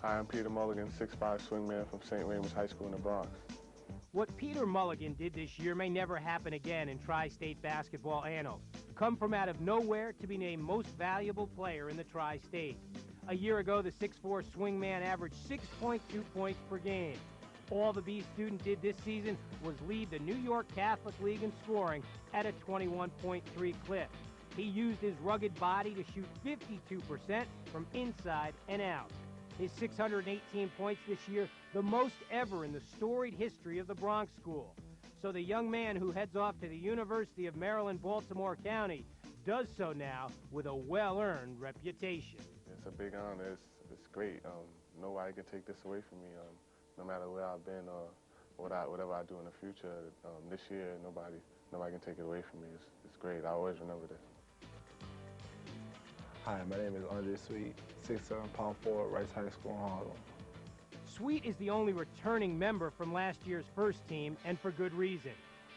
Hi, I'm Peter Mulligan, 6'5" swingman from St. Raymond's High School in the Bronx. What Peter Mulligan did this year may never happen again in Tri-State basketball annals. Come from out of nowhere to be named most valuable player in the Tri-State. A year ago, the 6'4" swingman averaged 6.2 points per game. All the B student did this season was lead the New York Catholic League in scoring at a 21.3 clip. He used his rugged body to shoot 52% from inside and out. His 618 points this year, the most ever in the storied history of the Bronx School. So the young man who heads off to the University of Maryland, Baltimore County, does so now with a well-earned reputation. It's a big honor. It's great. Nobody can take this away from me. No matter where I've been or whatever I do in the future, this year, nobody can take it away from me. It's great. I always remember this. Hi, my name is Andre Sweet, 6'7", pound forward, Rice High School in Harlem. Sweet is the only returning member from last year's first team, and for good reason.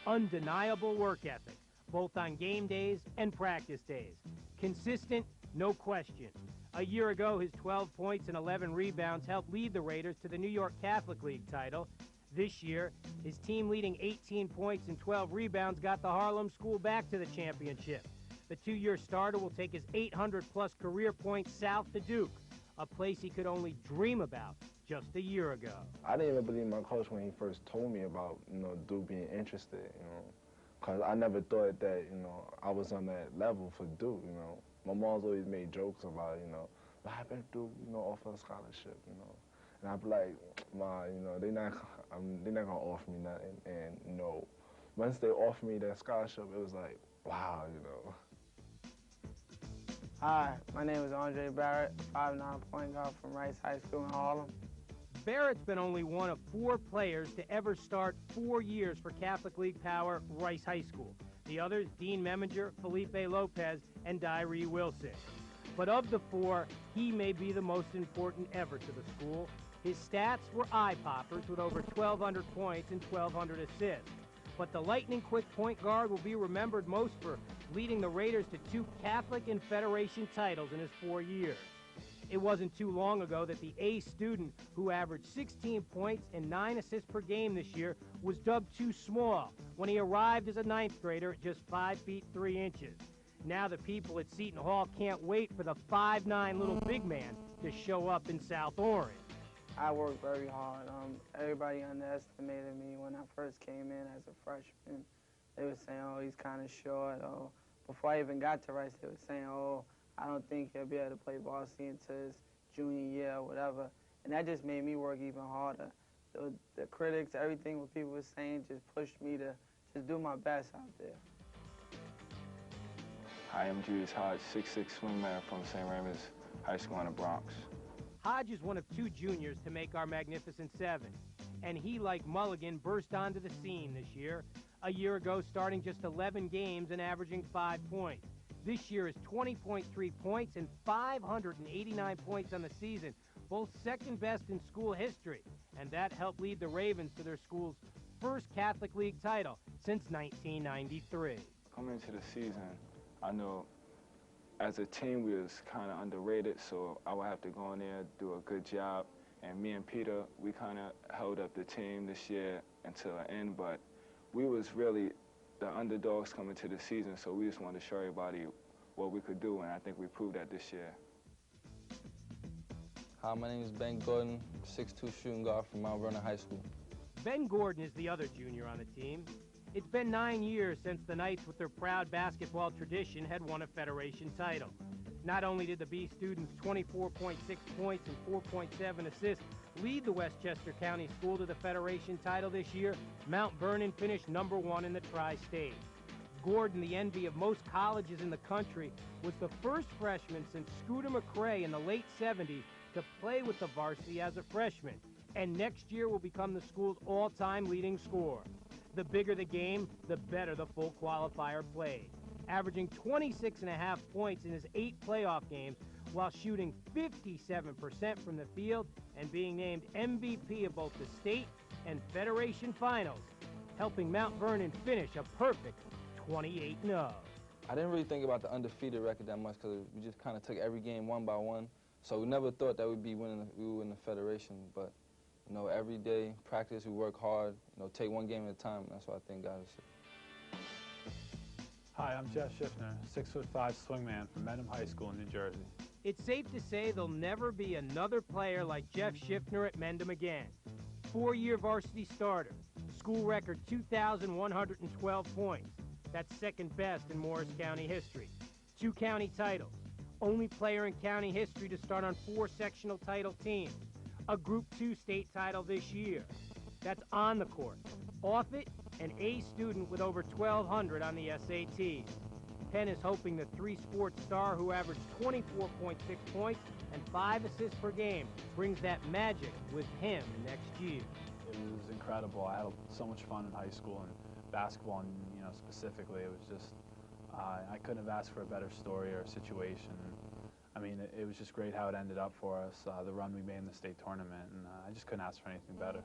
Undeniable work ethic, both on game days and practice days. Consistent, no question. A year ago, his 12 points and 11 rebounds helped lead the Raiders to the New York Catholic League title. This year, his team leading 18 points and 12 rebounds got the Harlem School back to the championship. The two-year starter will take his 800-plus career points south to Duke, a place he could only dream about just a year ago. I didn't even believe my coach when he first told me about, Duke being interested, because I never thought that, I was on that level for Duke, My mom's always made jokes about, what happened to Duke, offer a scholarship, And I'd be like, Ma, they're not gonna offer me nothing. And, once they offered me that scholarship, it was like, wow, Hi, my name is Andre Barrett, 5'9" point guard from Rice High School in Harlem. Barrett's been only one of 4 players to ever start 4 years for Catholic League power Rice High School. The others, Dean Meminger, Felipe Lopez, and Dyree Wilson. But of the 4, he may be the most important ever to the school. His stats were eye-poppers with over 1,200 points and 1,200 assists. But the lightning-quick point guard will be remembered most for leading the Raiders to 2 Catholic and Federation titles in his 4 years. It wasn't too long ago that the A student, who averaged 16 points and 9 assists per game this year, was dubbed too small when he arrived as a 9th grader at just 5 feet 3 inches. Now the people at Seton Hall can't wait for the 5'9" little big man to show up in South Orange. I worked very hard. Everybody underestimated me when I first came in as a freshman. They were saying, oh, he's kind of short. Oh, before I even got to Rice, they were saying, oh, I don't think he'll be able to play varsity until his junior year or whatever. And that just made me work even harder. The critics, everything what people were saying just pushed me to just do my best out there. Hi, I'm Hajj, 6'6" swingman from St. Raymond's High School in the Bronx. Hajj is one of 2 juniors to make our Magnificent 7, and he, like Mulligan, burst onto the scene this year. A year ago, starting just 11 games and averaging 5 points. This year is 20.3 points and 589 points on the season, both second best in school history, and that helped lead the Ravens to their school's first Catholic League title since 1993. Coming into the season, I know as a team we was kind of underrated, so I would have to go in there, do a good job, and me and Peter, we kind of held up the team this year until the end, but we was really the underdogs coming to the season, so we just wanted to show everybody what we could do, and I think we proved that this year. Hi, my name is Ben Gordon, 6'2" shooting guard from Mount Vernon High School. Ben Gordon is the other junior on the team. It's been 9 years since the Knights, with their proud basketball tradition, had won a Federation title. Not only did the B students' 24.6 points and 4.7 assists lead the Westchester County School to the Federation title this year, Mount Vernon finished #1 in the Tri-State. Gordon, the envy of most colleges in the country, was the first freshman since Scooter McCrae in the late 70s to play with the varsity as a freshman, and next year will become the school's all-time leading scorer. The bigger the game, the better the full qualifier played, averaging 26.5 points in his 8 playoff games while shooting 57% from the field and being named MVP of both the state and Federation finals, helping Mount Vernon finish a perfect 28-0. I didn't really think about the undefeated record that much because we just kind of took every game one by one. So we never thought that we would win the Federation, but you know, every day, practice, we work hard, you know, take one game at a time. That's what I think got us. Hi, I'm Jeff Schiffner, 6'5" swingman from Medham High School in New Jersey. It's safe to say there'll never be another player like Jeff Schiffner at Mendham again. 4-year varsity starter, school record 2,112 points. That's second best in Morris County history. 2 county titles, only player in county history to start on 4 sectional title teams. A Group 2 state title this year. That's on the court. Off it, an A student with over 1,200 on the SAT. Penn is hoping the 3-sport star who averaged 24.6 points and 5 assists per game brings that magic with him next year. It was incredible. I had so much fun in high school, and basketball, and specifically, it was just, I couldn't have asked for a better story or situation. I mean, it was just great how it ended up for us, the run we made in the state tournament, and I just couldn't ask for anything better.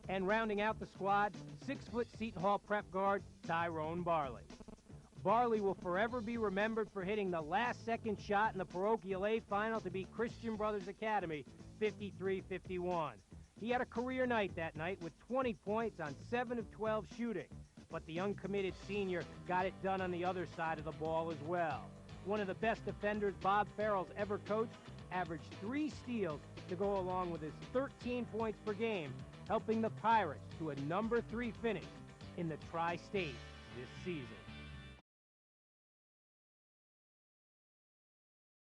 And rounding out the squad, 6-foot Seton Hall prep guard, Tyrone Barley. Barley will forever be remembered for hitting the last-second shot in the Parochial A final to beat Christian Brothers Academy 53-51. He had a career night that night with 20 points on 7 of 12 shooting, but the uncommitted senior got it done on the other side of the ball as well. One of the best defenders Bob Farrell's ever coached averaged 3 steals to go along with his 13 points per game, helping the Pirates to a number 3 finish in the Tri-State this season.